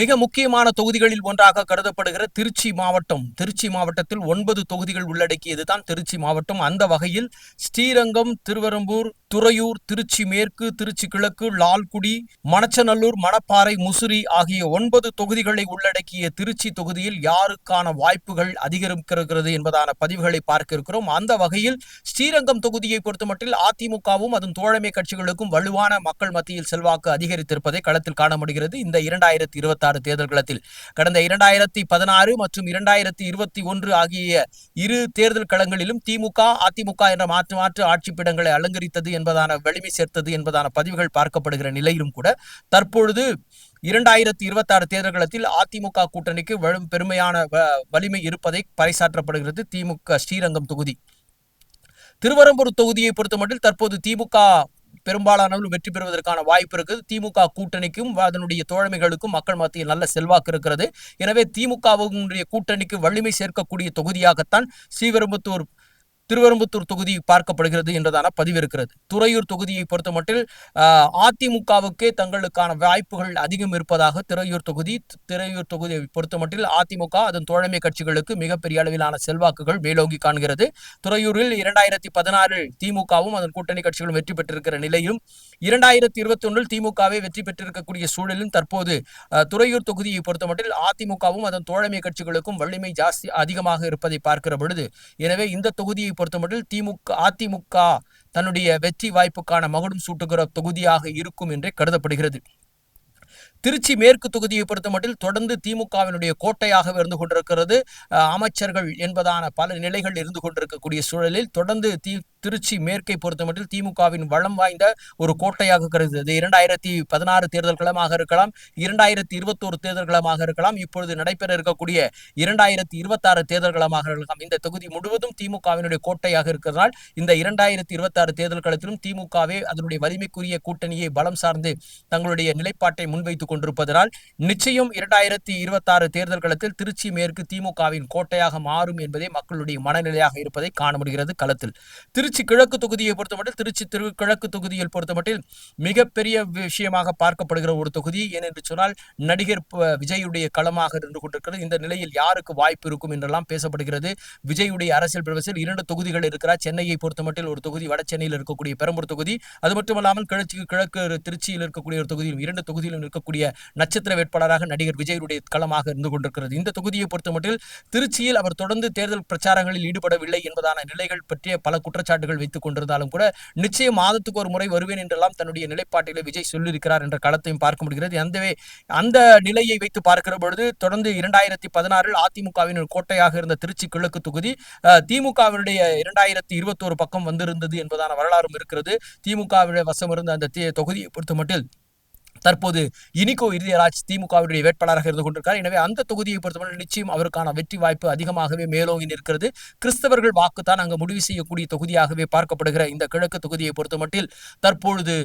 மிக முக்கியமான தொகுதிகளில் ஒன்றாக கருதப்படுகிற திருச்சி மாவட்டத்தில் 9 தொகுதிகள் உள்ளடக்கியதுதான் திருச்சி மாவட்டம். அந்த வகையில் ஸ்ரீரங்கம், திருவெரும்பூர், துறையூர், திருச்சி மேற்கு, திருச்சி கிழக்கு, லால்குடி, மணச்சநல்லூர், மணப்பாறை, முசிறி ஆகிய 9 தொகுதிகளை உள்ளடக்கிய திருச்சி தொகுதியில் யாருக்கான வாய்ப்புகள் அதிகரிக்கிறது என்பதான பதிவுகளை பார்க்க இருக்கிறோம். அந்த வகையில் ஸ்ரீரங்கம் தொகுதியை பொறுத்தமட்டில் அதிமுகவும் அதன் தோழமை கட்சிகளுக்கும் வலுவான மக்கள் மத்தியில் செல்வாக்கு அதிகரித்திருப்பதை களத்தில் காண முடிகிறது. இந்த 2026 தேர்தல் களத்தில் கடந்த 2016 மற்றும் 2021 ஆகிய இரு தேர்தல் களங்களிலும் திமுக அதிமுக என்ற மாற்று ஆட்சிப்பிடங்களை அலங்கரித்தது என்பதான வலிமை சேர்த்தது என்பதான பதிவுகள் பார்க்கப்படுகிற நிலையிலும் கூட தற்பொழுது 2026 தேர்தல் களத்தில் அதிமுக கூட்டணிக்கு பெருமையான வலிமை இருப்பதை பறைசாற்றப்படுகிறது. திமுக ஸ்ரீரங்கம் தொகுதி. திருவெரும்பூர் தொகுதியை பொறுத்தமட்டில் தற்போது திமுக பெரும்பாலான வெற்றி பெறுவதற்கான வாய்ப்பு இருக்குது. திமுக கூட்டணிக்கும் அதனுடைய தோழமைகளுக்கும் மக்கள் மத்தியில் நல்ல செல்வாக்கு இருக்கிறது. எனவே திமுகவுடைய கூட்டணிக்கு வலிமை சேர்க்கக்கூடிய தொகுதியாகத்தான் திருவெரும்புத்தூர் தொகுதி பார்க்கப்படுகிறது என்றதான பதிவு இருக்கிறது. துறையூர் தொகுதியை பொறுத்தமட்டில் அதிமுகவுக்கே தங்களுக்கான வாய்ப்புகள் அதிகம் இருப்பதாக துறையூர் தொகுதியை பொறுத்தமட்டில் அதிமுக அதன் தோழமை கட்சிகளுக்கு மிகப்பெரிய அளவிலான செல்வாக்குகள் மேலோங்கி காண்கிறது. துறையூரில் 2016 திமுகவும் அதன் கூட்டணி கட்சிகளும் வெற்றி பெற்றிருக்கிற நிலையும் 2021 திமுகவை வெற்றி பெற்றிருக்கக்கூடிய சூழலில் தற்போது துறையூர் தொகுதியை பொறுத்தமட்டில் அதிமுகவும் அதன் தோழமை கட்சிகளுக்கும் வலிமை அதிகமாக இருப்பதை பார்க்கிற பொழுது, எனவே இந்த தொகுதியை பொறுத்தமட்டில் அதிமுக தன்னுடைய வெற்றி வாய்ப்புக்கான மகுடம் சூட்டுகிற தொகுதியாக இருக்கும் என்றே கருதப்படுகிறது. திருச்சி மேற்கு தொகுதியை பொறுத்தமட்டில் தொடர்ந்து திமுகவினுடைய கோட்டையாக இருந்து கொண்டிருக்கிறது. அமைச்சர்கள் என்பதான பல நிலைகள் இருந்து கொண்டிருக்கக்கூடிய சூழலில் தொடர்ந்து திருச்சி மேற்கை பொறுத்தமட்டில் திமுகவின் வளம் வாய்ந்த ஒரு கோட்டையாக கருதுகிறது. 2016 தேர்தல் களமாக இருக்கலாம், 2021 தேர்தல் களமாக இருக்கலாம், இப்பொழுது நடைபெற இருக்கக்கூடிய 2026 தேர்தல் களமாக இருக்கலாம். இந்த தொகுதி முழுவதும் திமுகவினுடைய கோட்டையாக இருக்கிறதால் இந்த 2026 தேர்தல் களத்திலும் திமுகவே அதனுடைய வலிமைக்குரிய கூட்டணியை பலம் சார்ந்து தங்களுடைய நிலைப்பாட்டை முன்வைத்துக் கொண்டிருப்பதனால் நிச்சயம் 2026 தேர்தல் களத்தில் திருச்சி மேற்கு திமுகவின் கோட்டையாக மாறும் என்பதே மக்களுடைய மனநிலையாக இருப்பதை காண முடிகிறது களத்தில். திருச்சி கிழக்கு தொகுதியை பொறுத்தமட்டில் கிழக்கு தொகுதியில் பொறுத்தமட்டில் மிகப்பெரிய விஷயமாக பார்க்கப்படுகிற ஒரு தொகுதி. ஏனென்று சொன்னால் நடிகர் விஜயுடைய களமாக இருந்து கொண்டிருக்கிறது. இந்த நிலையில் யாருக்கு வாய்ப்பு இருக்கும் என்றெல்லாம் பேசப்படுகிறது. விஜயுடைய அரசியல் பிரவேசத்தில் 2 தொகுதிகள் இருக்கிறார். சென்னையை பொறுத்தமட்டில் ஒரு தொகுதி, வட சென்னையில் இருக்கக்கூடிய பெரம்பூர் தொகுதி, அது மட்டுமல்லாமல் கிழக்கு திருச்சியில் இருக்கக்கூடிய ஒரு தொகுதியில் 2 தொகுதியிலும் இருக்கக்கூடிய நட்சத்திர வேட்பாளராக நடிகர் விஜயுடைய களமாக இருந்து கொண்டிருக்கிறது. இந்த தொகுதியை பொறுத்தமட்டில் திருச்சியில் அவர் தொடர்ந்து தேர்தல் பிரச்சாரங்களில் ஈடுபடவில்லை என்பதான நிலைகள் பற்றிய பல குற்றச்சாட்டுகள் வைத்துக் கொண்டிருந்தாலும் கூட நிச்சயம் மாதத்துக்கு ஒரு முறை வருவேன் என்றெல்லாம் தன்னுடைய நிலைப்பாட்டிலே விஜய் சொல்லியிருக்கிறார் என்ற களத்தையும் பார்க்க முடிகிறது. அந்த நிலையை வைத்து பார்க்கிற பொழுது தொடர்ந்து 2016 அதிமுகவின் கோட்டையாக இருந்த திருச்சி கிழக்கு தொகுதி திமுகவினுடைய 2021 பக்கம் வந்திருந்தது என்பதான வரலாறும் இருக்கிறது. திமுகவுடைய வசம் இருந்த அந்த தொகுதியை பொறுத்தமட்டில் தற்போது இனிகோ இறுதியராஜ் திமுகவுடைய வேட்பாளராக இருந்து கொண்டிருக்கிறார். எனவே அந்த தொகுதியை பொறுத்தவரை நிச்சயம் அவருக்கான வெற்றி வாய்ப்பு அதிகமாகவே மேலோங்கி நிற்கிறது. கிறிஸ்தவர்கள் வாக்குத்தான் அங்கு முடிவு செய்யக்கூடிய தொகுதியாகவே பார்க்கப்படுகிற இந்த கிழக்கு தொகுதியை பொறுத்தமட்டில் தற்பொழுது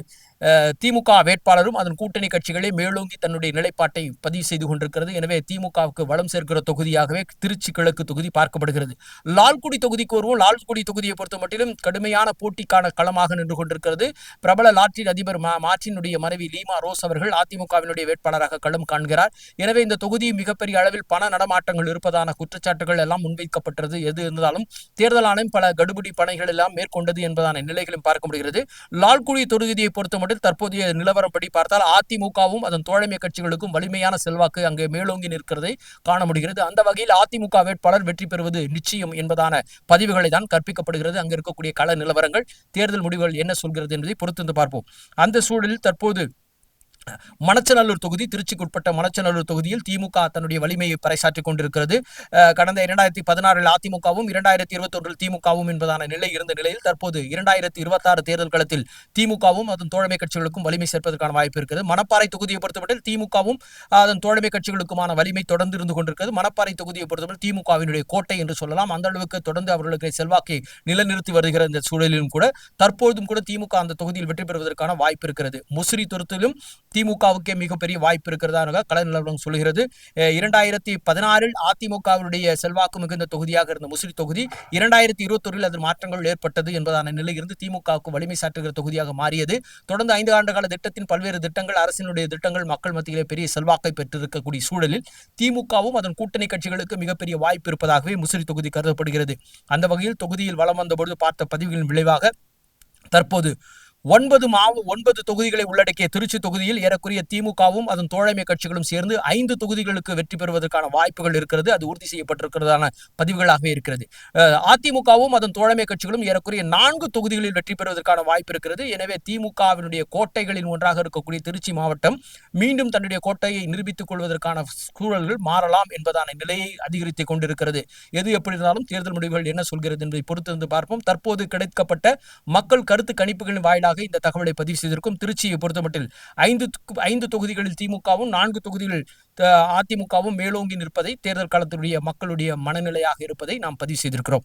திமுக வேட்பாளரும் அதன் கூட்டணி கட்சிகளே மேலோங்கி தன்னுடைய நிலைப்பாட்டை பதிவு செய்து கொண்டிருக்கிறது. எனவே திமுகவுக்கு வளம் சேர்க்கிற தொகுதியாகவே திருச்சி கிழக்கு தொகுதி பார்க்கப்படுகிறது. லால்குடி தொகுதிக்கு வருவோம். லால்குடி தொகுதியை பொறுத்தமட்டிலும் கடுமையான போட்டிக்கான களமாக நின்று கொண்டிருக்கிறது. பிரபல லாட்டரி அதிபர் மார்ட்டினுடைய மனைவி லீமா ரோஸ் அவர்கள் அதிமுகவினுடைய வேட்பாளராக களம் காண்கிறார். எனவே இந்த தொகுதி மிகப்பெரிய அளவில் பண நடமாட்டங்கள் இருப்பதான குற்றச்சாட்டுகள் எல்லாம் முன்வைக்கப்பட்டது. எது இருந்தாலும் தேர்தல் ஆணையம் பல கடுபிடி பணிகள் எல்லாம் மேற்கொண்டது என்பதான நிலைகளும் பார்க்க முடிகிறது. லால்குடி தொகுதியை பொறுத்தமட்டில் தற்போதைய நிலவரப்படி பார்த்தால் அதிமுகவும் அதன் தோழமை கட்சிகளுக்கும் வலிமையான செல்வாக்கு அங்கே மேலோங்கி நிற்கிறதை காண முடிகிறது. அந்த வகையில் அதிமுக வேட்பாளர் வெற்றி பெறுவது நிச்சயம் என்பதான பதிவுகளை தான் கற்பிக்கப்படுகிறது. அங்கு இருக்கக்கூடிய கள நிலவரங்கள், தேர்தல் முடிவுகள் என்ன சொல்கிறது என்பதை பொறுத்து பார்ப்போம். அந்த சூழலில் தற்போது மணச்சநல்லூர் தொகுதி, திருச்சிக்கு உட்பட்ட மணச்சநல்லூர் தொகுதியில் திமுக தன்னுடைய வலிமையை பறைசாற்றிக் கொண்டிருக்கிறது. கடந்த 2016 அதிமுகவும் 2021 திமுகவும் என்பதான நிலை இருந்த நிலையில் தற்போது 2026 தேர்தல் களத்தில் திமுகவும் அதன் தோழமை கட்சிகளுக்கும் வலிமை சேர்ப்பதற்கான வாய்ப்பு இருக்கிறது. மணப்பாறை தொகுதியை பொறுத்தமட்டில் திமுகவும் அதன் தோழமை கட்சிகளுக்குமான வலிமை தொடர்ந்து இருந்து கொண்டிருக்கிறது. மணப்பாறை தொகுதியை பொறுத்தவரை திமுகவினுடைய கோட்டை என்று சொல்லலாம். அந்த அளவுக்கு தொடர்ந்து அவர்களுக்கு செல்வாக்கை நிலைநிறுத்தி வருகிற இந்த சூழலிலும் கூட தற்போதும் கூட திமுக அந்த தொகுதியில் வெற்றி பெறுவதற்கான வாய்ப்பு இருக்கிறது. முசிறி தொகுதியிலும் திமுகவுக்கே மிகப்பெரிய வாய்ப்பு இருக்கிறதாக கள நிலவரம் சொல்கிறது. 2016 அதிமுகவினுடைய செல்வாக்கு மிகுந்த தொகுதியாக இருந்த முசிறி தொகுதி 2021 அதில் மாற்றங்கள் ஏற்பட்டது என்பதான நிலையிலிருந்து திமுகவுக்கு வலிமை சாற்றுகிற தொகுதியாக மாறியது. தொடர்ந்து 5 ஆண்டு கால திட்டத்தின் பல்வேறு திட்டங்கள், அரசினுடைய திட்டங்கள் மக்கள் மத்தியிலே பெரிய செல்வாக்கை பெற்றிருக்கக்கூடிய சூழலில் திமுகவும் அதன் கூட்டணி கட்சிகளுக்கு மிகப்பெரிய வாய்ப்பு இருப்பதாகவே முசிறி தொகுதி கருதப்படுகிறது. அந்த வகையில் தொகுதியில் வலம் வந்தபொழுது பார்த்த பதிவுகளின் விளைவாக தற்போது 9 தொகுதிகளை உள்ளடக்கிய திருச்சி தொகுதியில் ஏறக்குறைய திமுகவும் அதன் தோழமை கட்சிகளும் சேர்ந்து 5 தொகுதிகளுக்கு வெற்றி பெறுவதற்கான வாய்ப்புகள் இருக்கிறது. அது உறுதி செய்யப்பட்டிருக்கிறதான பதிவுகளாகவே இருக்கிறது. அதிமுகவும் அதன் தோழமை கட்சிகளும் ஏறக்குறைய 4 தொகுதிகளில் வெற்றி பெறுவதற்கான வாய்ப்பு இருக்கிறது. எனவே திமுகவினுடைய கோட்டைகளில் ஒன்றாக இருக்கக்கூடிய திருச்சி மாவட்டம் மீண்டும் தன்னுடைய கோட்டையை நிரூபித்துக் கொள்வதற்கான சூழல்கள் மாறலாம் என்பதான நிலையை அதிகரித்துக் கொண்டிருக்கிறது. எது எப்படி இருந்தாலும் தேர்தல் முடிவுகள் என்ன சொல்கிறது என்பதை பொறுத்திருந்து பார்ப்போம். தற்போது கிடைக்கப்பட்ட மக்கள் கருத்து கணிப்புகளின் வாயிலாக இந்த தகவலை பதிவு செய்திருக்கும். திருச்சியை பொறுத்தமட்டில் 5 தொகுதிகளில் திமுகவும் 4 தொகுதிகளில் அதிமுகவும் மேலோங்கி நிற்பதை தேர்தல் காலத்துடைய மக்களுடைய மனநிலையாக இருப்பதை நாம் பதிவு செய்திருக்கிறோம்.